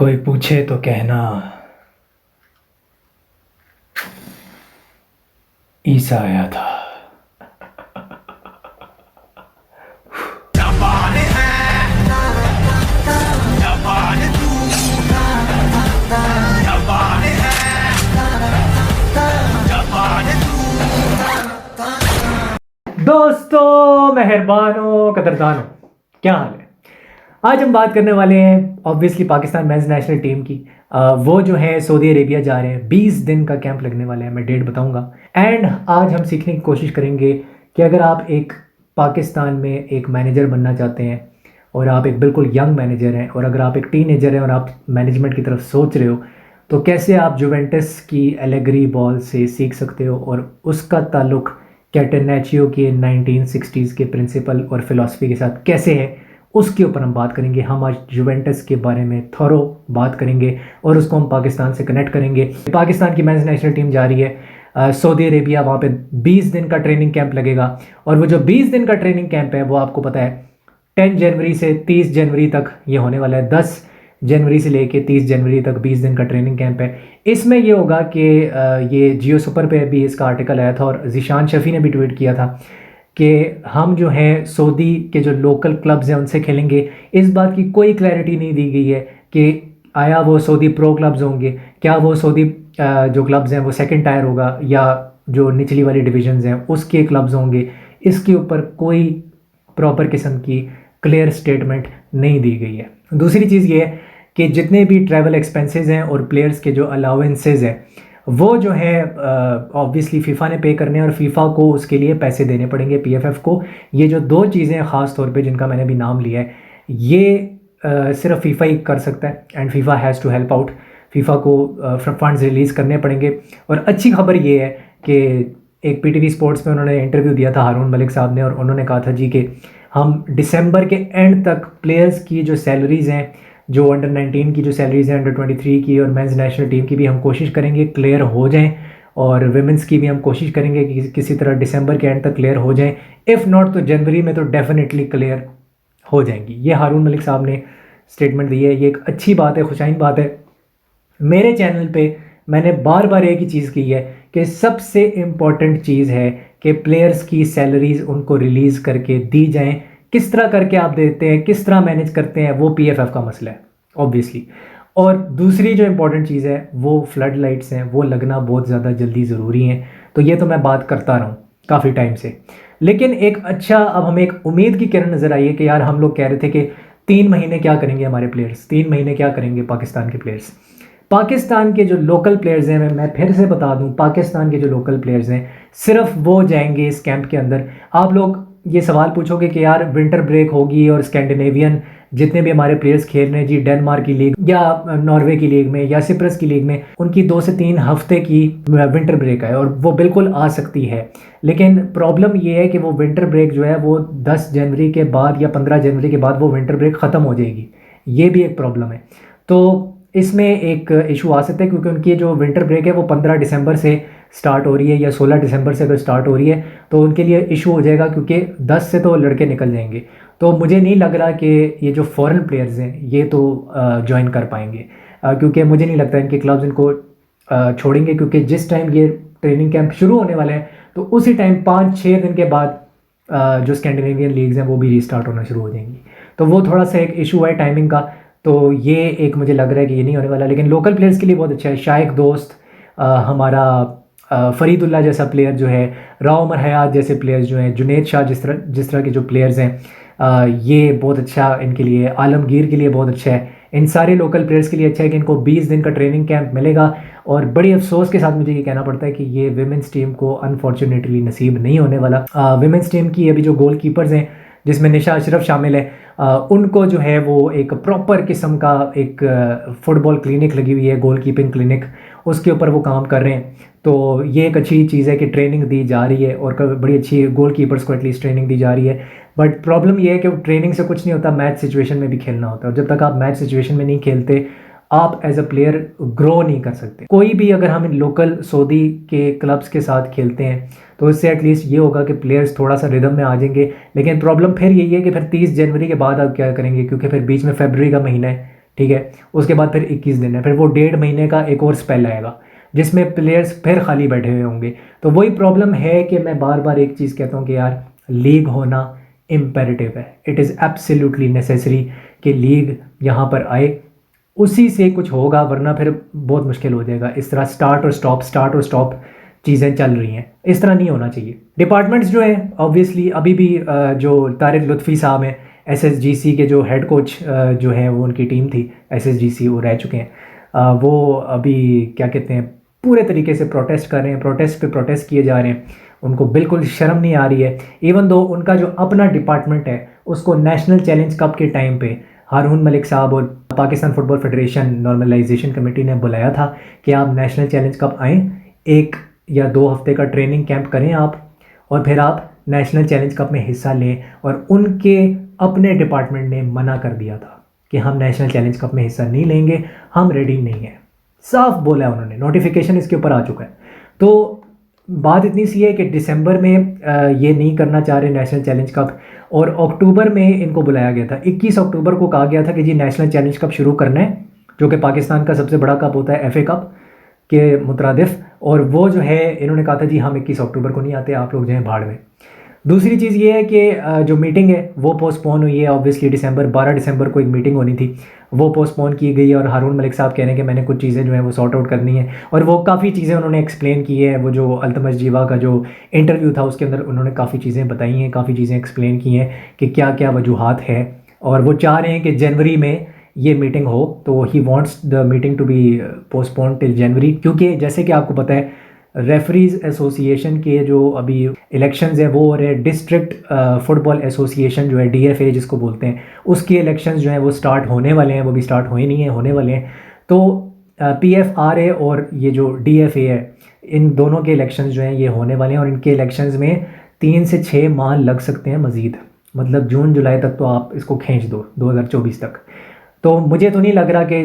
कोई पूछे तो कहना ईसा आया था। दोस्तों, मेहरबानों, कदरदानों, क्या हाल है? आज हम बात करने वाले हैं obviously Pakistan mains national team की। वो जो है सऊदी अरेबिया जा रहे हैं, 20 दिन का कैंप लगने वाला है, मैं डेट बताऊंगा। एंड आज हम सीखने की कोशिश करेंगे कि अगर आप एक पाकिस्तान में एक मैनेजर बनना चाहते हैं और आप एक बिल्कुल यंग मैनेजर हैं, और अगर आप एक टीनेजर हैं और आप मैनेजमेंट की तरफ सोच रहे हो, तो कैसे आप जुवेंटस की एलेग्री बॉल से सीख सकते हो और उसका ताल्लुक कैटेनाचियो के 1960s के प्रिंसिपल और फिलॉसफी के साथ कैसे है, उसके ऊपर हम बात करेंगे। हम आज जुवेंटस के बारे में थोरो बात करेंगे और उसको हम पाकिस्तान से कनेक्ट करेंगे। पाकिस्तान की मेंस नेशनल टीम जा रही है सऊदी अरेबिया, वहाँ पे 20 दिन का ट्रेनिंग कैंप लगेगा। और वो जो 20 दिन का ट्रेनिंग कैंप है वो आपको पता है 10 जनवरी से 30 जनवरी तक ये होने वाला है। 10 जनवरी से लेके 30 जनवरी तक 20 दिन का ट्रेनिंग कैंप है। इसमें ये होगा कि ये जियो सुपर पे भी इसका आर्टिकल आया था और ज़ीशान शफ़ी ने भी ट्वीट किया था कि हम जो हैं सऊदी के जो लोकल क्लब्स हैं उनसे खेलेंगे। इस बात की कोई क्लैरिटी नहीं दी गई है कि आया वो सऊदी प्रो क्लब्स होंगे, क्या वो सऊदी जो क्लब्स हैं वो सेकंड टायर होगा या जो निचली वाली डिविजन्स हैं उसके क्लब्स होंगे। इसके ऊपर कोई प्रॉपर किस्म की क्लियर स्टेटमेंट नहीं दी गई है। दूसरी चीज़ ये है कि जितने भी ट्रैवल एक्सपेंसेस हैं और प्लेयर्स के जो अलाउंसेस हैं वो जो है ऑब्वियसली फ़ीफ़ा ने पे करने हैं और फ़ीफ़ा को उसके लिए पैसे देने पड़ेंगे, पीएफएफ को। ये जो दो चीज़ें हैं ख़ास तौर पे जिनका मैंने अभी नाम लिया है, ये सिर्फ फ़ीफ़ा ही कर सकता है and FIFA has to help out. FIFA को फंड्स रिलीज़ करने पड़ेंगे। और अच्छी खबर ये है कि एक पीटीवी स्पोर्ट्स में उन्होंने इंटरव्यू दिया था हारून मलिक साहब ने, और उन्होंने कहा था जी कि हम दिसंबर के एंड तक प्लेयर्स की जो सैलरीज़ हैं, जो अंडर 19 की जो सैलरीज हैं, अंडर 23 की और मेंस नेशनल टीम की भी हम कोशिश करेंगे क्लियर हो जाएं, और विमेंस की भी हम कोशिश करेंगे कि किसी तरह दिसंबर के एंड तक क्लियर हो जाएं। इफ़ नॉट तो जनवरी में तो डेफिनेटली क्लियर हो जाएंगी। ये हारून मलिक साहब ने स्टेटमेंट दी है। ये एक अच्छी बात है, खुशाइन बात है। मेरे चैनल पे मैंने बार बार एक ही चीज़ की है कि सबसे इम्पॉर्टेंट चीज़ है कि प्लेयर्स की सैलरीज़ उनको रिलीज़ करके दी जाएँ। किस तरह करके आप देते हैं, किस तरह मैनेज करते हैं, वो पीएफएफ का मसला है ऑब्वियसली। और दूसरी जो इम्पोर्टेंट चीज़ है वो फ्लड लाइट्स हैं, वो लगना बहुत ज़्यादा जल्दी ज़रूरी हैं। तो ये तो मैं बात करता रहा हूँ काफ़ी टाइम से, लेकिन एक अच्छा अब हमें एक उम्मीद की किरण नज़र आई है कि यार हम लोग कह रहे थे कि 3 महीने क्या करेंगे हमारे प्लेयर्स, 3 महीने क्या करेंगे पाकिस्तान के प्लेयर्स। पाकिस्तान के जो लोकल प्लेयर्स हैं, मैं फिर से बता दूं, पाकिस्तान के जो लोकल प्लेयर्स हैं सिर्फ वो जाएंगे इस कैंप के अंदर। आप लोग ये सवाल पूछोगे कि यार विंटर ब्रेक होगी और स्कैंडिनेवियन जितने भी हमारे प्लेयर्स खेल रहे हैं जी, डेनमार्क की लीग या नॉर्वे की लीग में या सिप्रस की लीग में, उनकी 2 से 3 हफ्ते की विंटर ब्रेक है और वो बिल्कुल आ सकती है। लेकिन प्रॉब्लम ये है कि वो विंटर ब्रेक जो है वो 10 जनवरी के बाद या 15 जनवरी के बाद वो विंटर ब्रेक ख़त्म हो जाएगी। ये भी एक प्रॉब्लम है। तो इसमें एक इशू आ सकता है क्योंकि उनकी जो विंटर ब्रेक है वो 15 दिसंबर से स्टार्ट हो रही है या 16 दिसंबर से अगर स्टार्ट हो रही है तो उनके लिए इशू हो जाएगा, क्योंकि 10 से तो लड़के निकल जाएंगे। तो मुझे नहीं लग रहा कि ये जो फॉरेन प्लेयर्स हैं ये तो ज्वाइन कर पाएंगे, क्योंकि मुझे नहीं लगता इनके क्लब्स इनको छोड़ेंगे, क्योंकि जिस टाइम ये ट्रेनिंग कैंप शुरू होने वाले हैं तो उसी टाइम 5-6 दिन के बाद जो स्कैंडिनेवियन लीग्स हैं वो भी रीस्टार्ट होना शुरू हो जाएंगी। तो वो थोड़ा सा एक इशू है टाइमिंग का। तो ये एक मुझे लग रहा है कि ये नहीं होने वाला। लेकिन लोकल प्लेयर्स के लिए बहुत अच्छा है। शाइक दोस्त, हमारा फरीदुल्ला जैसा प्लेयर जो है, राव उमर हयात जैसे प्लेयर्स जो हैं, जुनेद शाह जिस तरह के जो प्लेयर्स हैं, ये बहुत अच्छा इनके लिए, आलमगीर के लिए बहुत अच्छा है। इन सारे लोकल प्लेयर्स के लिए अच्छा है कि इनको 20 दिन का ट्रेनिंग कैंप मिलेगा। और बड़ी अफसोस के साथ मुझे ये कहना पड़ता है कि ये विमेंस टीम को अनफॉर्चुनेटली नसीब नहीं होने वाला। विमेंस टीम की अभी जो गोल कीपर्स हैं जिसमें निशा अशरफ शामिल है, उनको जो है वो एक प्रॉपर किस्म का एक फुटबॉल क्लिनिक लगी हुई है, गोल कीपिंग क्लिनिक, उसके ऊपर वो काम कर रहे हैं। तो ये एक अच्छी चीज़ है कि ट्रेनिंग दी जा रही है और बड़ी अच्छी गोल कीपर्स को एटलीस्ट ट्रेनिंग दी जा रही है। बट प्रॉब्लम ये है कि ट्रेनिंग से कुछ नहीं होता, मैच सिचुएशन में भी खेलना होता है, और जब तक आप मैच सिचुएशन में नहीं खेलते आप एज अ प्लेयर ग्रो नहीं कर सकते। कोई भी अगर हम लोकल सऊदी के क्लब्स के साथ खेलते हैं तो इससे एटलीस्ट ये होगा कि प्लेयर्स थोड़ा सा रिदम में आ जाएंगे। लेकिन प्रॉब्लम फिर यही है कि फिर 30 जनवरी के बाद आप क्या करेंगे, क्योंकि फिर बीच में फरवरी का महीना है, ठीक है। उसके बाद फिर 21 दिन है, फिर वो 1.5 महीने का एक और स्पेल आएगा जिसमें प्लेयर्स फिर खाली बैठे हुए होंगे। तो वही प्रॉब्लम है कि मैं बार बार एक चीज़ कहता हूँ कि यार लीग होना इम्पेरेटिव है, इट इज़ एब्सोल्युटली नेसेसरी कि लीग यहाँ पर आए, उसी से कुछ होगा, वरना फिर बहुत मुश्किल हो जाएगा। इस तरह स्टार्ट और स्टॉप चीज़ें चल रही हैं, इस तरह नहीं होना चाहिए। डिपार्टमेंट्स जो हैं ऑब्वियसली अभी भी जो तारिक लुत्फ़ी साहब हैं एसएसजीसी के जो हेड कोच जो हैं, वो उनकी टीम थी एसएसजीसी, वो रह चुके हैं। वो अभी क्या कहते हैं पूरे तरीके से प्रोटेस्ट कर रहे हैं, प्रोटेस्ट पे प्रोटेस्ट किए जा रहे हैं, उनको बिल्कुल शर्म नहीं आ रही है। इवन दो उनका जो अपना डिपार्टमेंट है उसको नेशनल चैलेंज कप के टाइम पे हारून मलिक साहब और Pakistan football federation normalization committee ने बुलाया था कि आप नेशनल चैलेंज कप आएँ, 1 या 2 हफ्ते का ट्रेनिंग कैंप करें आप, और फिर आप नेशनल चैलेंज कप में हिस्सा लें। और उनके अपने डिपार्टमेंट ने मना कर दिया था कि हम नेशनल चैलेंज कप में हिस्सा नहीं लेंगे, हम रेडी नहीं हैं, साफ बोला है उन्होंने, नोटिफिकेशन इसके ऊपर आ चुका है। तो बात इतनी सी है कि दिसंबर में ये नहीं करना चाह रहे नेशनल चैलेंज कप, और अक्टूबर में इनको बुलाया गया था। 21 अक्टूबर को कहा गया था कि जी नेशनल चैलेंज कप शुरू करना है, जो कि पाकिस्तान का सबसे बड़ा कप होता है एफए कप के मुतरादिफ, और वो जो है इन्होंने कहा था जी हम 21 अक्टूबर को नहीं आते, आप लोग जो हैं भाड़ में। दूसरी चीज़ ये है कि जो मीटिंग है वो पोस्टपोन हुई है, ऑब्वियसली 12 दिसंबर को एक मीटिंग होनी थी, वो पोस्टपोन की गई है। और हारून मलिक साहब कह रहे हैं कि मैंने कुछ चीज़ें जो है वो सॉर्ट आउट करनी है, और वो काफ़ी चीज़ें उन्होंने एक्सप्लेन की है। वो जो अल्तमश जीवा का जो इंटरव्यू था उसके अंदर उन्होंने काफ़ी चीज़ें बताई हैं, काफ़ी चीज़ें एक्सप्लेन की हैं कि क्या क्या वजूहात है, और वो चाह रहे हैं कि जनवरी में ये मीटिंग हो। तो he wants the meeting to be postpone till January, क्योंकि जैसे कि आपको पता है रेफरीज एसोसिएशन के जो अभी इलेक्शंस हैं वो हो रहे हैं, डिस्ट्रिक्ट फुटबॉल एसोसिएशन जो है डीएफए जिसको बोलते हैं, उसके इलेक्शंस जो हैं वो स्टार्ट होने वाले हैं, वो भी स्टार्ट हुए नहीं हैं, होने वाले हैं। तो पीएफआरए और ये जो डीएफए है, इन दोनों के इलेक्शंस जो हैं ये होने वाले हैं, और इनके इलेक्शंस में 3 से 6 माह लग सकते हैं मज़ीद, मतलब जून जुलाई तक तो आप इसको खींच दो 2024 तक। तो मुझे तो नहीं लग रहा कि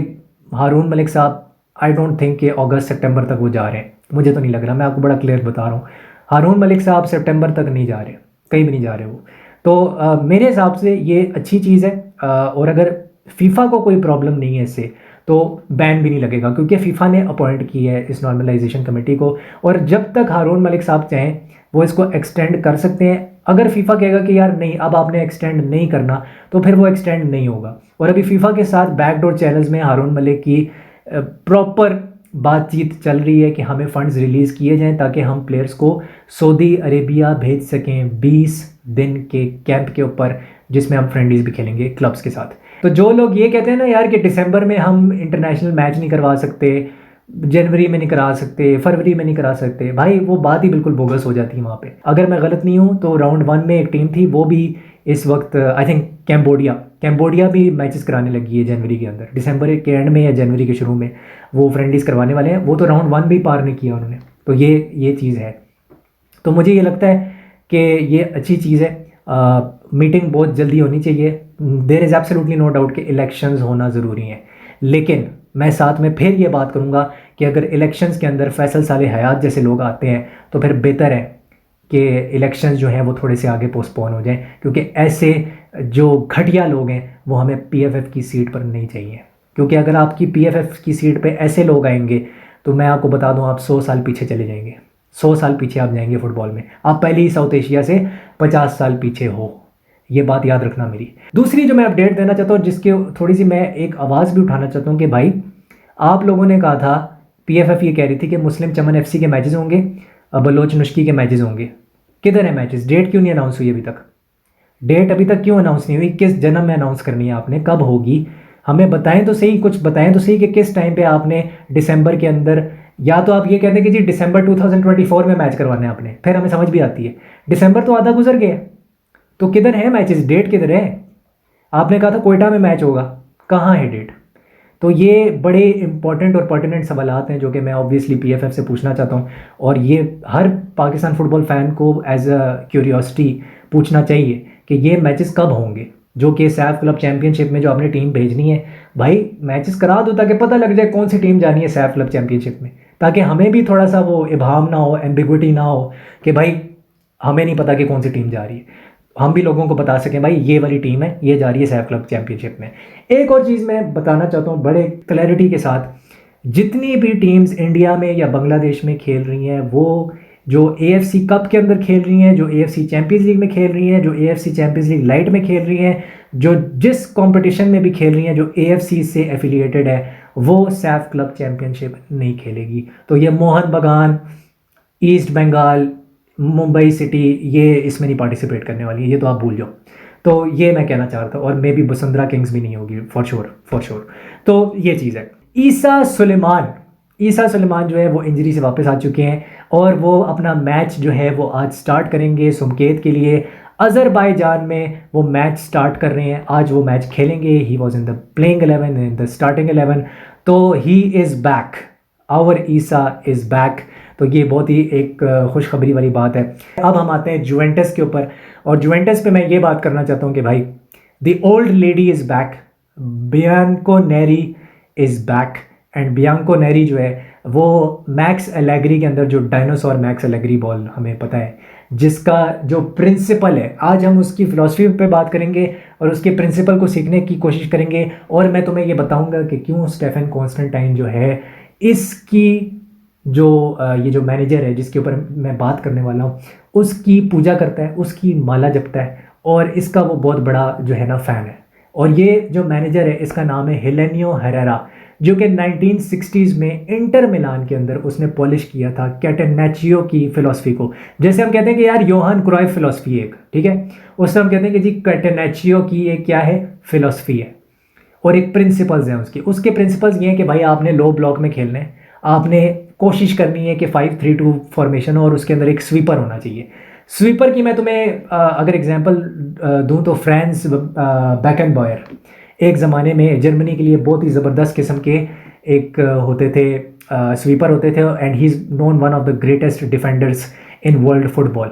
हारून मलिक साहब, आई डोंट थिंक कि अगस्त सितंबर तक वो जा रहे हैं, मुझे तो नहीं लग रहा, मैं आपको बड़ा क्लियर बता रहा हूँ। हारून मलिक साहब सितंबर तक नहीं जा रहे, कहीं भी नहीं जा रहे वो। तो मेरे हिसाब से ये अच्छी चीज़ है, और अगर फीफा को कोई प्रॉब्लम नहीं है इससे तो बैन भी नहीं लगेगा, क्योंकि फीफा ने अपॉइंट की है इस नॉर्मलाइजेशन कमेटी को, और जब तक हारून मलिक साहब चाहें वो इसको एक्सटेंड कर सकते हैं। अगर फीफा कहेगा कि यार नहीं अब आपने एक्सटेंड नहीं करना, तो फिर वो एक्सटेंड नहीं होगा। और अभी फीफा के साथ बैकडोर चैनल्स में हारून मलिक की प्रॉपर बातचीत चल रही है कि हमें फ़ंड्स रिलीज़ किए जाएं ताकि हम प्लेयर्स को सऊदी अरेबिया भेज सकें 20 दिन के कैंप के ऊपर, जिसमें हम फ्रेंडलीज भी खेलेंगे क्लब्स के साथ। तो जो लोग ये कहते हैं ना यार कि दिसंबर में हम इंटरनेशनल मैच नहीं करवा सकते, जनवरी में नहीं करा सकते, फरवरी में नहीं करा सकते, भाई वो बात ही बिल्कुल बोगस हो जाती है वहाँ पे। अगर मैं गलत नहीं हूँ तो राउंड 1 में एक टीम थी, वो भी इस वक्त आई थिंक कैम्बोडिया भी मैचेस कराने लगी है जनवरी के अंदर, दिसंबर के एंड में या जनवरी के शुरू में वो फ्रेंडलीज करवाने वाले हैं। वो तो राउंड 1 भी पार नहीं किया उन्होंने, तो ये चीज़ है। तो मुझे ये लगता है कि ये अच्छी चीज़ है। मीटिंग बहुत जल्दी होनी चाहिए, there is absolutely no doubt कि इलेक्शंस होना ज़रूरी हैं, लेकिन मैं साथ में फिर ये बात करूँगा कि अगर इलेक्शंस के अंदर फैसल साले हयात जैसे लोग आते हैं तो फिर बेहतर है कि इलेक्शंस जो हैं वो थोड़े से आगे पोस्टपोन हो जाएं, क्योंकि ऐसे जो घटिया लोग हैं वो हमें पीएफएफ की सीट पर नहीं चाहिए। क्योंकि अगर आपकी पीएफएफ की सीट पे ऐसे लोग आएंगे तो मैं आपको बता दूं आप 100 साल पीछे चले जाएंगे, 100 साल पीछे आप जाएंगे फुटबॉल में, आप पहले ही साउथ एशिया से 50 साल पीछे हो, ये बात याद रखना मेरी। दूसरी जो मैं अपडेट देना चाहता हूँ, जिसके थोड़ी सी मैं एक आवाज़ भी उठाना चाहता हूँ कि भाई आप लोगों ने कहा था, पीएफएफ ये कह रही थी कि मुस्लिम चमन एफसी के मैचेस होंगे, बलोच नुश्की के मैचेस होंगे। किधर है मैचेस? डेट क्यों नहीं अनाउंस हुई अभी तक? डेट अभी तक क्यों अनाउंस नहीं हुई? किस जन्म में अनाउंस करनी है आपने, कब होगी? हमें बताएं तो सही, कुछ बताएं तो सही कि किस टाइम पे आपने दिसंबर के अंदर, या तो आप ये कहते हैं कि जी दिसंबर 2024 में मैच करवाना है आपने, फिर हमें समझ भी आती है। दिसंबर तो आधा गुजर गया, तो किधर है मैचेस? डेट किधर है? आपने कहा था कोयटा में मैच होगा, कहाँ है डेट? तो ये बड़े इंपॉर्टेंट और पर्टिनेंट सवालात हैं जो कि मैं ऑब्वियसली पीएफएफ से पूछना चाहता हूँ, और ये हर पाकिस्तान फुटबॉल फ़ैन को एज अ क्यूरियोसिटी पूछना चाहिए कि ये मैचेस कब होंगे, जो कि सैफ क्लब चैम्पियनशिप में जो आपने टीम भेजनी है, भाई मैचेस करा दो ताकि पता लग जाए कौन सी टीम जानी है सैफ क्लब चैम्पियनशिप में, ताकि हमें भी थोड़ा सा वो इबाहम ना हो, एम्बिग्विटी ना हो कि भाई हमें नहीं पता कि कौन सी टीम जा रही है। हम भी लोगों को बता सकें भाई ये वाली टीम है, ये जा रही है सैफ क्लब चैंपियनशिप में। एक और चीज़ मैं बताना चाहता हूँ बड़े क्लैरिटी के साथ, जितनी भी टीम्स इंडिया में या बांग्लादेश में खेल रही हैं, वो जो AFC कप के अंदर खेल रही हैं, जो AFC चैंपियंस लीग में खेल रही हैं, जो AFC चैंपियंस लीग लाइट में खेल रही हैं, जो जिस कंपटीशन में भी खेल रही हैं जो AFC से एफिलिएटेड है, वो सैफ क्लब चैंपियनशिप नहीं खेलेगी। तो ये मोहन बगान, ईस्ट बंगाल, मुंबई सिटी, ये इसमें नहीं पार्टिसिपेट करने वाली है, ये तो आप भूल जाओ। तो ये मैं कहना चाह रहा था। और मे बी वसुंधरा किंग्स भी नहीं होगी, फॉर श्योर। तो ये चीज़ है। ईसा सुलेमान जो है वो इंजरी से वापस आ चुके हैं और वो अपना मैच जो है वो आज स्टार्ट करेंगे सुमकेत के लिए। अज़रबैजान में वो मैच स्टार्ट कर रहे हैं, आज वो मैच खेलेंगे। He was in the playing 11, in the starting 11। तो he is back, our Easah is back. तो ये बहुत ही एक खुशखबरी वाली बात है। अब हम आते हैं जुवेंटस के ऊपर, और जुवेंटस पे मैं ये बात करना चाहता हूँ कि भाई the old lady is back, Bianconeri is back. And Bianconeri जो है वो मैक्स एलेग्री के अंदर, जो डायनासोर मैक्स एलेग्री बॉल हमें पता है, जिसका जो प्रिंसिपल है, आज हम उसकी फ़िलॉसफी पे बात करेंगे और उसके प्रिंसिपल को सीखने की कोशिश करेंगे। और मैं तुम्हें ये बताऊंगा कि क्यों स्टेफन कॉन्स्टेंटाइन जो है इसकी जो ये जो मैनेजर है जिसके ऊपर मैं बात करने वाला हूँ, उसकी पूजा करता है, उसकी माला जपता है, और इसका वो बहुत बड़ा जो है ना फ़ैन है। और ये जो मैनेजर है इसका नाम है हेलेनियो हेरेरा, जो कि 1960s में इंटर मिलान के अंदर उसने पॉलिश किया था कैटेनाचियो की फ़िलॉसफी को। जैसे हम कहते हैं कि यार योहान क्राइफ फ़िलॉसफी एक, ठीक है, उससे हम कहते हैं कि जी कैटेनाचियो की एक क्या है, फ़िलॉसफी है और एक प्रिंसिपल्स हैं उसकी। उसके प्रिंसिपल्स ये हैं कि भाई आपने लो ब्लॉक में खेलना है, आपने कोशिश करनी है कि 5-3-2 फॉर्मेशन, और उसके अंदर एक स्वीपर होना चाहिए। स्वीपर की मैं तुम्हें अगर एग्जांपल दूं तो फ्रांस बैकनबॉयर एक ज़माने में जर्मनी के लिए बहुत ही ज़बरदस्त किस्म के एक होते थे, स्वीपर होते थे, and he is known one of the greatest defenders in world football.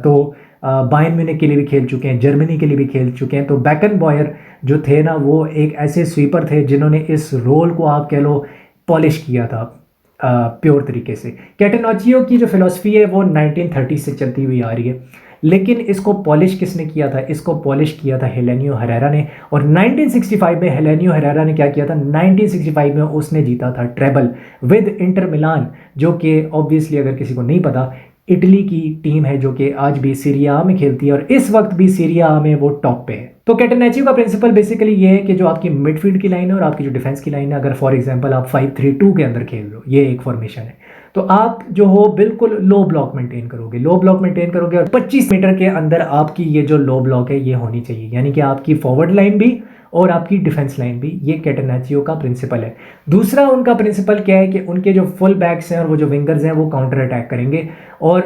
तो बायर्न म्यूनिख के लिए भी खेल चुके हैं, जर्मनी के लिए भी खेल चुके हैं। तो बैकनबॉयर जो थे ना, वो एक ऐसे स्वीपर थे जिन्होंने इस रोल को आप कह लो पॉलिश किया था प्योर तरीके से। कैटेनाचियो की जो फिलॉसफी है वो 1930 से चलती हुई आ रही है, लेकिन इसको पॉलिश किसने किया था? इसको पॉलिश किया था हेलेनियो हेरेरा ने। और 1965 में हेलेनियो हेरेरा ने क्या किया था? 1965 में उसने जीता था ट्रेबल विद इंटर मिलान, जो कि ऑब्वियसली अगर किसी को नहीं पता इटली की टीम है, जो कि आज भी सीरिया में खेलती है और इस वक्त भी सीरिया में वो टॉप पे है। तो कैटेनाचियो का प्रिंसिपल बेसिकली ये है कि जो आपकी मिडफील्ड की लाइन है और आपकी जो डिफेंस की लाइन है, अगर फॉर एग्जांपल आप 5-3-2 के अंदर खेल रहे हो, ये एक फॉर्मेशन है, तो आप जो हो बिल्कुल लो ब्लॉक मेंटेन करोगे और 25 मीटर के अंदर आपकी ये जो लो ब्लॉक है ये होनी चाहिए, यानी कि आपकी फॉरवर्ड लाइन भी और आपकी डिफेंस लाइन भी। ये कैटेनाचियो का प्रिंसिपल है। दूसरा उनका प्रिंसिपल क्या है कि उनके जो फुल बैक्स हैं और वो जो विंगर्स हैं वो काउंटर अटैक करेंगे और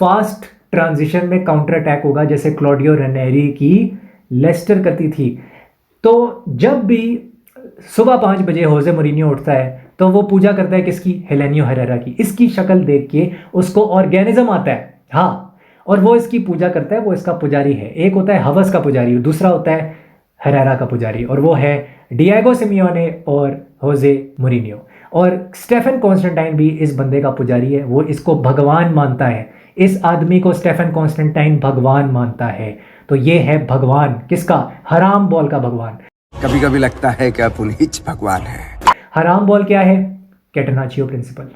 फास्ट ट्रांजिशन में काउंटर अटैक होगा, जैसे क्लॉडियो रेनेरी की लेस्टर करती थी। तो जब भी सुबह 5 बजे होजे मोरिनियो उठता है तो वो पूजा करता है किसकी? हेलेनियो हेरेरा की। इसकी शक्ल देख के उसको ऑर्गेनिज्म आता है, हाँ, और वो इसकी पूजा करता है, वो इसका पुजारी है। एक होता है हवस का पुजारी, दूसरा होता है हेरेरा का पुजारी, और वो है डिएगो सिमियोने और होजे मोरिनियो। और स्टेफन कॉन्स्टेंटाइन भी इस बंदे का पुजारी है, वो इसको भगवान मानता है। इस आदमी को स्टेफन कॉन्स्टेंटाइन भगवान मानता है। तो ये है भगवान, किसका? हराम बॉल का भगवान। कभी कभी लगता है कि अपन ही भगवान है। हराम बॉल क्या है? कैटेनाचियो प्रिंसिपल,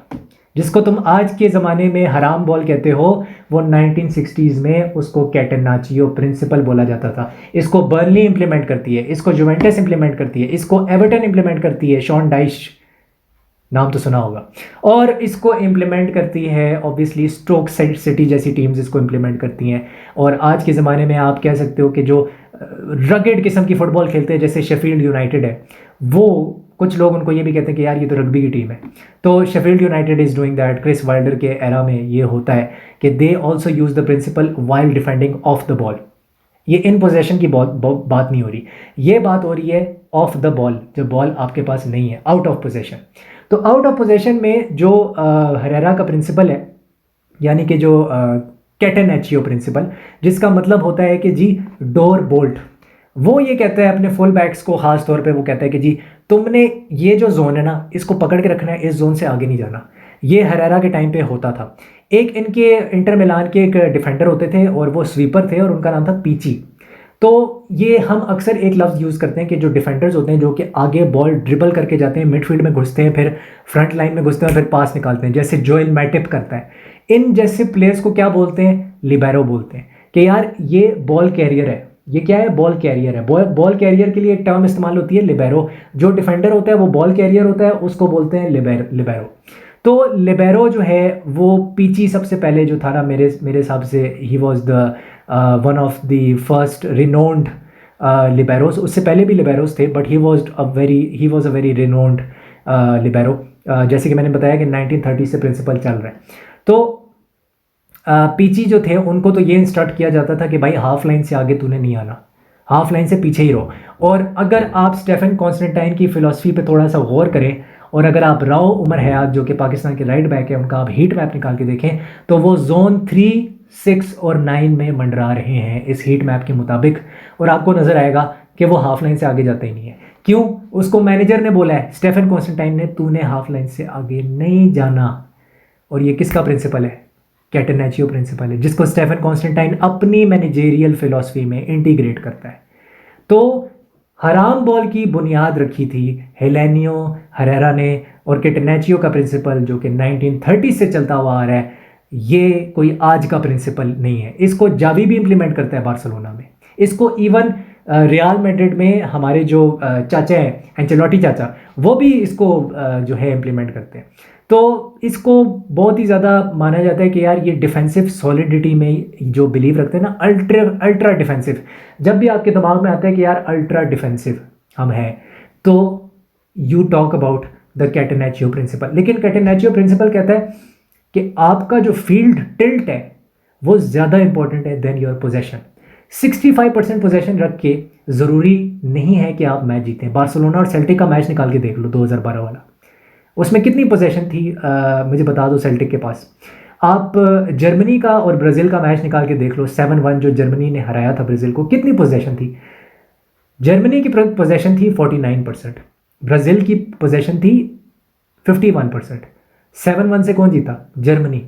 जिसको तुम आज के ज़माने में हराम बॉल कहते हो, वो 1960s में उसको कैटेनाचियो प्रिंसिपल बोला जाता था। इसको बर्नली इंप्लीमेंट करती है, इसको जुवेंटस इंप्लीमेंट करती है, इसको एवर्टन इंप्लीमेंट करती है, शॉन डाइश नाम तो सुना होगा, और इसको इम्प्लीमेंट करती है ऑब्वियसली स्ट्रोक सिटी जैसी टीम्स इसको इम्प्लीमेंट करती हैं। और आज के ज़माने में आप कह सकते हो कि जो रगेड किस्म की फ़ुटबॉल खेलते हैं जैसे शेफील्ड यूनाइटेड है, वो कुछ लोग उनको ये भी कहते हैं कि यार ये तो रग्बी की टीम है। तो Sheffield United is doing that. Chris Wilder के एरा में ये होता है कि they also use the principle while defending of the ball. ये इन पोजेशन की बात नहीं हो रही, ये बात हो रही है ऑफ द बॉल, जब बॉल आपके पास नहीं है, आउट ऑफ पोजेशन। तो आउट ऑफ पोजेशन में जो हेरेरा का प्रिंसिपल है, यानी कि जो कैटेनाचियो प्रिंसिपल, जिसका मतलब होता है कि जी डोर बोल्ट, वो ये कहता है अपने फुल बैक्स को, खास तौर पे वो कहता है कि जी तुमने ये जो जोन है ना, इसको पकड़ के रखना है, इस जोन से आगे नहीं जाना। ये हरेरा के टाइम पे होता था। एक इनके इंटर मिलान के एक डिफेंडर होते थे और वो स्वीपर थे और उनका नाम था पीची। तो ये हम अक्सर एक लफ्ज़ यूज़ करते हैं कि जो डिफेंडर्स होते हैं जो कि आगे बॉल ड्रिबल करके जाते हैं, मिडफील्ड में घुसते हैं, फिर फ्रंट लाइन में घुसते हैं, फिर पास निकालते हैं, जैसे जोएल मैटिप करता है। इन जैसे प्लेयर्स को क्या बोलते हैं? लिबेरो बोलते हैं कि यार ये बॉल कैरियर है। ये क्या है? बॉल कैरियर है। बॉल कैरियर के लिए एक टर्म इस्तेमाल होती है लिबेरो। जो डिफेंडर होता है वो बॉल कैरियर होता है, उसको बोलते हैं लिबेरो। तो लिबेरो जो है वो पीची सबसे पहले जो था ना, मेरे हिसाब से he was the one of the first renowned liberos. उससे पहले भी लिबेरोस थे but he was a very renowned libero. जैसे कि मैंने बताया कि 1930 से प्रिंसिपल चल रहा है। तो पीची जो थे उनको तो ये इंस्ट्रक्ट किया जाता था कि भाई हाफ लाइन से आगे तूने नहीं आना, हाफ लाइन से पीछे ही रहो। और अगर आप स्टेफन कॉन्स्टेंटाइन की फ़िलॉसफी पे थोड़ा सा गौर करें और अगर आप राव उमर हयात जो कि पाकिस्तान के राइट बैक है उनका आप हीट मैप निकाल के देखें तो वो जोन 3, 6 और 9 में मंडरा रहे हैं इस हीट मैप के मुताबिक। और आपको नज़र आएगा कि वो हाफ लाइन से आगे जाता ही नहीं है। क्यों? उसको मैनेजर ने बोला है, स्टेफन कॉन्स्टेंटाइन ने, तूने हाफ लाइन से आगे नहीं जाना। और ये किसका प्रिंसिपल है? कैटेनाचियो प्रिंसिपल है, जिसको स्टेफन कॉन्स्टेंटाइन अपनी मैनेजेरियल फिलॉसफी में इंटीग्रेट करता है। तो हराम बॉल की बुनियाद रखी थी हेलेनियो हरेरा ने, और कैटेनाचियो का प्रिंसिपल जो कि 1930 से चलता हुआ आ रहा है, ये कोई आज का प्रिंसिपल नहीं है। इसको जावी भी इम्प्लीमेंट करता है बार्सिलोना में, इसको इवन रियल मैड्रिड में हमारे जो चाचा हैं एंचेलोटी चाचा, वो भी इसको जो है इम्प्लीमेंट करते हैं। तो इसको बहुत ही ज़्यादा माना जाता है कि यार ये डिफेंसिव सॉलिडिटी में जो बिलीव रखते हैं ना, अल्ट्रा डिफेंसिव। जब भी आपके दिमाग में आता है कि यार अल्ट्रा डिफेंसिव हम हैं, तो you talk about the catenaccio principle. लेकिन कैटेनाचियो प्रिंसिपल कहता है कि आपका जो फील्ड टिल्ट है वो ज़्यादा इंपॉर्टेंट है देन योर पोजेशन। 65% पोजेशन रख के ज़रूरी नहीं है कि आप मैच जीतें। बार्सिलोना और सेल्टिक का मैच निकाल के देख लो 2012 वाला, उसमें कितनी पोजेशन थी मुझे बता दो सेल्टिक के पास। आप जर्मनी का और ब्राज़ील का मैच निकाल के देख लो, 7-1 जो जर्मनी ने हराया था ब्राज़ील को, कितनी पोजेशन थी? जर्मनी की पोजेशन थी 49%, ब्राज़ील की पोजेशन थी 51%। 7-1 से कौन जीता? जर्मनी।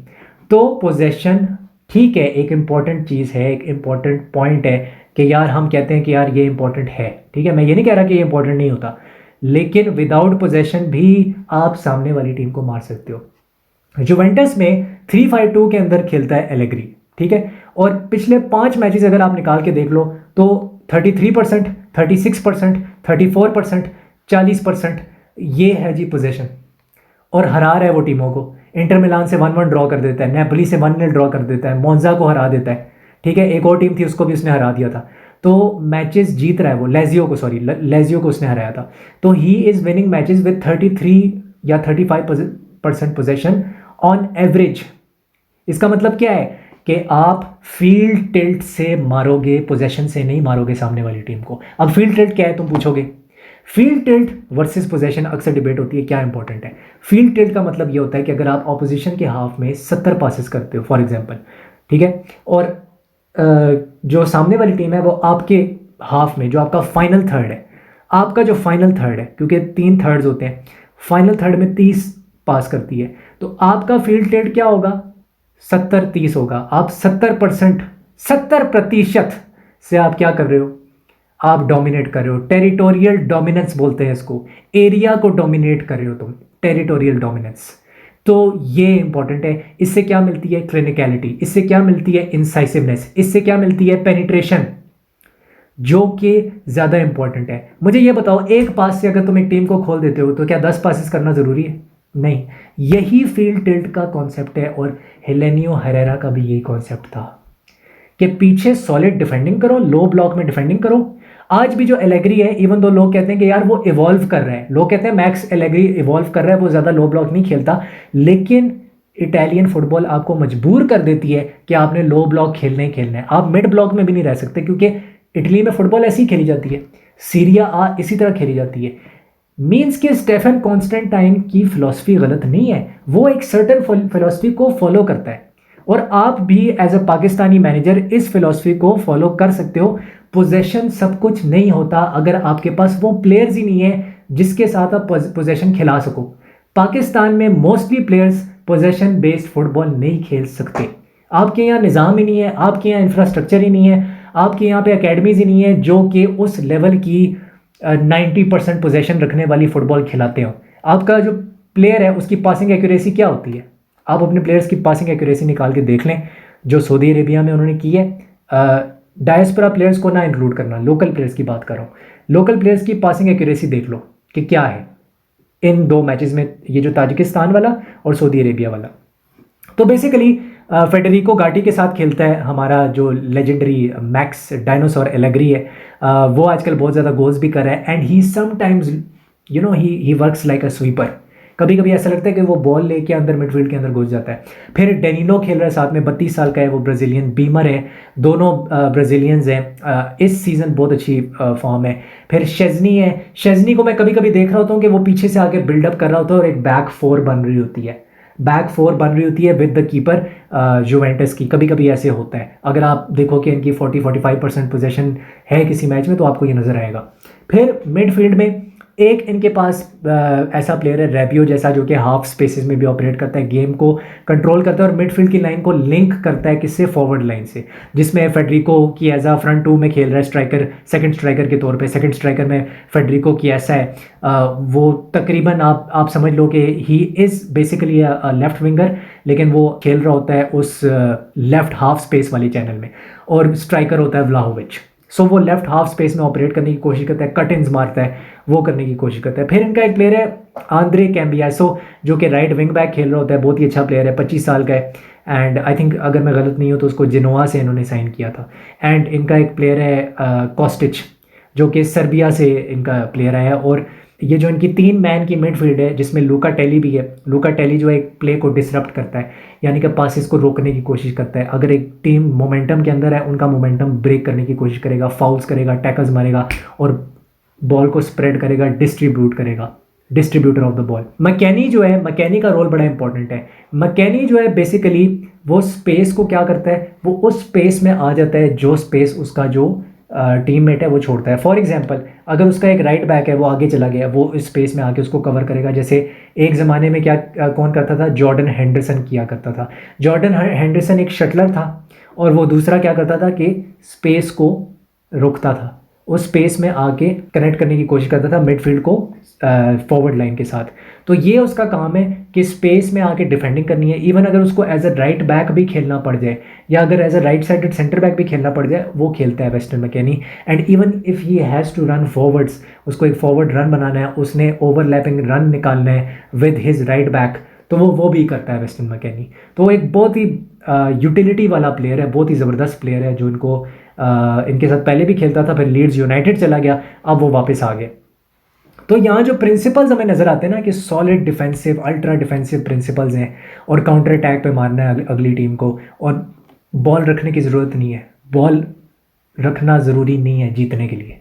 तो पोजेशन ठीक है, एक इम्पॉर्टेंट चीज़ है, एक इम्पॉर्टेंट पॉइंट है कि यार हम कहते हैं कि यार ये इंपॉर्टेंट है, ठीक है, मैं ये नहीं कह रहा कि ये इंपॉर्टेंट नहीं होता, लेकिन विदाउट पोजेशन भी आप सामने वाली टीम को मार सकते हो। जुवेंटस में 3-5-2 के अंदर खेलता है एलेग्री, ठीक है, और पिछले 5 मैचेस अगर आप निकाल के देख लो तो 33%, 36%, 34%, 40% ये है जी पोजेशन। और हरा रहा है वो टीमों को। इंटर मिलान से 1-1 ड्रॉ कर देता है, नेपोली से 1-0 ड्रॉ कर देता है, मोन्जा को हरा देता है, ठीक है, एक और टीम थी उसको भी उसने हरा दिया था। तो मैचेस जीत रहा है वो, लेजियो को उसने हराया था। तो he is winning matches with 33 या 35% पोजेशन ऑन एवरेज। इसका मतलब क्या है कि आप फील्ड टिल्ट से मारोगे, पोजेशन से नहीं मारोगे सामने वाली टीम को। अब फील्ड टिल्ट क्या है तुम पूछोगे? फील्ड टिल्ट वर्सेस पोजेशन अक्सर डिबेट होती है, क्या इंपॉर्टेंट है। फील्ड टिल्ट का मतलब ये होता है कि अगर आप ऑपोजिशन के हाफ में 70 पासेस करते हो फॉर एग्जांपल, ठीक है, और जो सामने वाली टीम है वो आपके हाफ में, जो आपका फाइनल थर्ड है, आपका जो फाइनल थर्ड है, क्योंकि 3 थर्ड्स होते हैं, फाइनल थर्ड में 30 पास करती है, तो आपका फील्ड टिल्ट क्या होगा? 70-30 होगा। आप 70% से आप क्या कर रहे हो? आप डोमिनेट कर रहे हो। टेरिटोरियल डोमिनेंस बोलते हैं इसको, एरिया को डोमिनेट कर रहे हो तुम, टेरिटोरियल डोमिनेंस। तो ये इंपॉर्टेंट है। इससे क्या मिलती है? क्लिनिकलिटी। इससे क्या मिलती है? इंसाइसिवनेस। इससे क्या मिलती है? पेनिट्रेशन, जो कि ज़्यादा इंपॉर्टेंट है। मुझे ये बताओ, एक पास से अगर तुम एक टीम को खोल देते हो तो क्या 10 पासेस करना ज़रूरी है? नहीं। यही फील्ड टिल्ट का कॉन्सेप्ट है और हेलेनियो हरेरा का भी यही कॉन्सेप्ट था कि पीछे सॉलिड डिफेंडिंग करो, लो ब्लॉक में डिफेंडिंग करो। आज भी जो एलेग्री है, इवन दो लोग कहते हैं कि यार वो इवॉल्व कर रहा है, लोग कहते हैं मैक्स एलेग्री इवॉल्व कर रहा है, वो ज़्यादा लो ब्लॉक नहीं खेलता, लेकिन इटालियन फुटबॉल आपको मजबूर कर देती है कि आपने लो ब्लॉक खेलना ही खेलना है। आप मिड ब्लॉक में भी नहीं रह सकते, क्योंकि इटली में फुटबॉल ऐसी खेली जाती है, सीरिया आ इसी तरह खेली जाती है। मीन्स कि स्टेफन कॉन्स्टेंटाइन की फिलॉसफी गलत नहीं है, वो एक सर्टन फिलॉसफी को फॉलो करता है, और आप भी एज अ पाकिस्तानी मैनेजर इस फिलॉसफी को फॉलो कर सकते हो। पोजेशन सब कुछ नहीं होता अगर आपके पास वो प्लेयर्स ही नहीं है जिसके साथ आप पोजेशन खिला सको। पाकिस्तान में mostly players possession based football नहीं खेल सकते। आपके यहाँ निज़ाम ही नहीं है, आपके यहाँ इंफ्रास्ट्रक्चर ही नहीं है, आपके यहाँ पे अकेडमीज़ ही नहीं है जो कि उस लेवल की 90% पोजेशन रखने वाली फ़ुटबॉल खिलाते हो। आपका जो प्लेयर है उसकी पासिंग एक्यूरेसी क्या होती है? आप अपने प्लेयर्स की पासिंग एक्यूरेसी निकाल के देख लें जो सऊदी अरेबिया में उन्होंने की है। डायस्पोरा प्लेयर्स को ना इंक्लूड करना, लोकल प्लेयर्स की बात कर रहा हूँ। लोकल प्लेयर्स की पासिंग एक्यूरेसी देख लो कि क्या है इन 2 मैचेस में, ये जो ताजिकिस्तान वाला और सऊदी अरेबिया वाला। तो बेसिकली फेडरिको गाटी के साथ खेलता है हमारा जो लेजेंडरी मैक्स डायनासोर एलेग्री है। वो आजकल बहुत ज़्यादा गोल्स भी कर रहा है and he sometimes he works like a sweeper. कभी कभी ऐसा लगता है कि वो बॉल लेके अंदर मिडफील्ड के अंदर घुस जाता है। फिर डेनिनो खेल रहा है साथ में, 32 साल का है वो, ब्राज़ीलियन बीमर है, दोनों ब्राज़ीलियंस हैं। इस सीज़न बहुत अच्छी फॉर्म है। फिर शेज़नी है, शेज़नी को मैं कभी कभी देख रहा होता हूँ कि वो पीछे से आके बिल्डअप कर रहा होता है और एक बैक 4 बन रही होती है, बैक 4 बन रही होती है विद द कीपर जुवेंटस की। कभी कभी ऐसे होता है, अगर आप देखो कि इनकी 40-45% पोजेशन है किसी मैच में तो आपको ये नज़र आएगा। फिर मिडफील्ड में एक इनके पास ऐसा प्लेयर है रेबियो जैसा, जो कि हाफ स्पेसेस में भी ऑपरेट करता है, गेम को कंट्रोल करता है और मिडफील्ड की लाइन को लिंक करता है किससे, फॉरवर्ड लाइन से, जिसमें फेडरिको की एज अ फ्रंट 2 में खेल रहा है स्ट्राइकर, सेकंड स्ट्राइकर के तौर पे। सेकंड स्ट्राइकर में फेडरिको की ऐसा है, वो तकरीबन आप समझ लो कि he is basically left winger, लेकिन वो खेल रहा होता है उस लेफ्ट हाफ स्पेस वाली चैनल में, और स्ट्राइकर होता है व्लाहोविच। सो वो लेफ्ट हाफ स्पेस में ऑपरेट करने की कोशिश करता है, कट इन्स मारता है, वो करने की कोशिश करता है। फिर इनका एक प्लेयर है आंद्रे कैम्बियासो, जो कि राइट विंग बैक खेल रहा होता है, बहुत ही अच्छा प्लेयर है, 25 साल का है एंड आई थिंक अगर मैं गलत नहीं हूँ तो उसको जिनोवा से इन्होंने साइन किया था। एंड इनका एक प्लेयर है कॉस्टिच, जो कि सर्बिया से इनका प्लेयर आया। और ये जो इनकी 3 मैन की मिडफील्ड है जिसमें लूका टेली भी है। लूका टेली जो है एक प्ले को डिसरप्ट करता है, यानी कि पासिस को रोकने की कोशिश करता है। अगर एक टीम मोमेंटम के अंदर है, उनका मोमेंटम ब्रेक करने की कोशिश करेगा, फाउल्स करेगा, टैकल्स मारेगा और बॉल को स्प्रेड करेगा, डिस्ट्रीब्यूट करेगा, distributor of the ball. McKennie जो है, मैकेनी का रोल बड़ा इंपॉर्टेंट है। मैकेनी जो है बेसिकली वो स्पेस को क्या करता है, वो उस स्पेस में आ जाता है जो स्पेस उसका जो टीममेट है वो छोड़ता है। फॉर एग्जांपल अगर उसका एक राइट बैक है, वो आगे चला गया, वो इस स्पेस में आके उसको कवर करेगा। जैसे एक ज़माने में क्या कौन करता था, जॉर्डन हेंडरसन किया करता था। जॉर्डन हेंडरसन एक शटलर था और वो दूसरा क्या करता था कि स्पेस को रोकता था, उस स्पेस में आके कनेक्ट करने की कोशिश करता था मिडफील्ड को फॉरवर्ड लाइन के साथ। तो ये उसका काम है कि स्पेस में आके डिफेंडिंग करनी है। इवन अगर उसको एज अ राइट बैक भी खेलना पड़ जाए या अगर as a right sided centre back भी खेलना पड़ जाए, वो खेलता है Weston McKennie. And even if he has to run forwards, उसको एक फॉरवर्ड रन बनाना है, उसने ओवरलैपिंग रन निकालना है विद हिज राइट बैक, तो वो भी करता है वेस्टन मैकेनी। तो एक बहुत ही यूटिलिटी वाला प्लेयर है, बहुत ही ज़बरदस्त प्लेयर है, जो इनको इनके साथ पहले भी खेलता था, फिर लीड्स यूनाइटेड चला गया, अब वो वापस आ गए। तो यहाँ जो प्रिंसिपल्स हमें नज़र आते हैं ना कि solid defensive, ultra defensive principles हैं और काउंटर अटैक पे मारना है अगली टीम को, और बॉल रखने की ज़रूरत नहीं है, बॉल रखना ज़रूरी नहीं है जीतने के लिए।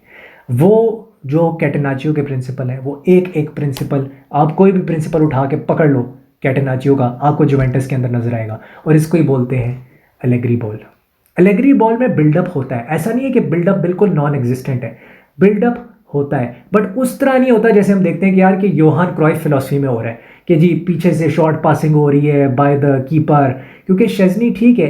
वो जो कैटेनाचियो के प्रिंसिपल है, वो एक एक प्रिंसिपल, आप कोई भी प्रिंसिपल उठा के पकड़ लो कैटेनाचियो का, आपको जुवेंटस के अंदर नज़र आएगा, और इसको ही बोलते हैं एलेग्री बॉल। एलेग्री बॉल में बिल्डअप होता है, ऐसा नहीं है कि बिल्डअप बिल्कुल नॉन एग्जिस्टेंट है, बिल्डअप होता है, बट उस तरह नहीं होता जैसे हम देखते हैं कि यार कि योहान क्राइफ फिलॉसफी में हो रहा है कि जी पीछे से शॉर्ट पासिंग हो रही है बाय द कीपर। क्योंकि शेज़नी ठीक है,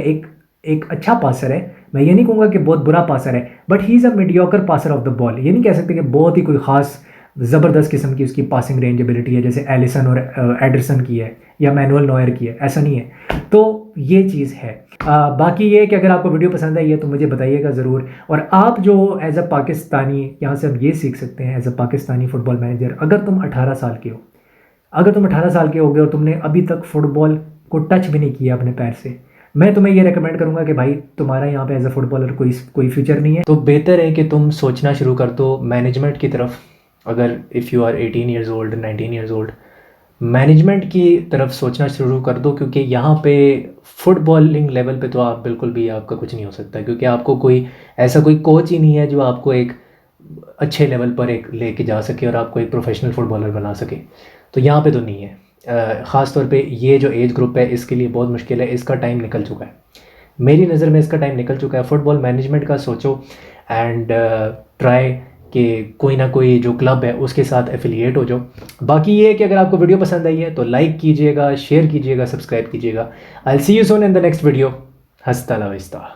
एक अच्छा पासर है, मैं ये नहीं कहूँगा कि बहुत बुरा पासर है, but he is a mediocre passer of the ball. ये नहीं कह सकते कि बहुत ही कोई ख़ास ज़बरदस्त किस्म की उसकी पासिंग रेंज एबिलिटी है जैसे एलिसन और एडरसन की है या मैनुअल नॉयर की है, ऐसा नहीं है। तो ये चीज़ है। बाकी ये कि अगर आपको वीडियो पसंद आई है तो मुझे बताइएगा ज़रूर। और आप जो एज अ पाकिस्तानी, यहाँ से हम ये सीख सकते हैं as a Pakistani football manager, अगर तुम 18 साल के हो, अगर तुम 18 साल के हो गए और तुमने अभी तक फ़ुटबॉल को टच भी नहीं किया अपने पैर से, मैं तुम्हें ये रेकमेंड करूँगा कि भाई तुम्हारा यहाँ पे एज अ फुटबॉलर कोई फ्यूचर नहीं है। तो बेहतर है कि तुम सोचना शुरू कर दो मैनेजमेंट की तरफ। अगर if you are 18 years old, 19 years old, management की तरफ सोचना शुरू कर दो, क्योंकि यहाँ पे फुटबॉलिंग लेवल पे तो आप बिल्कुल भी, आपका कुछ नहीं हो सकता, क्योंकि आपको कोई ऐसा कोई कोच ही नहीं है जो आपको एक अच्छे लेवल पर एक लेके जा सके और आपको एक प्रोफेशनल फुटबॉलर बना सके। तो यहाँ पे तो नहीं है। ख़ास तौर पे ये जो एज ग्रुप है इसके लिए बहुत मुश्किल है, इसका टाइम निकल चुका है, मेरी नज़र में इसका टाइम निकल चुका है। फुटबॉल मैनेजमेंट का सोचो एंड ट्राई कि कोई ना कोई जो क्लब है उसके साथ एफिलिएट हो जाओ। बाकी ये है कि अगर आपको वीडियो पसंद आई है तो लाइक कीजिएगा, शेयर कीजिएगा, सब्सक्राइब कीजिएगा। I will see you soon in the next video. हस्ता ला विस्ता।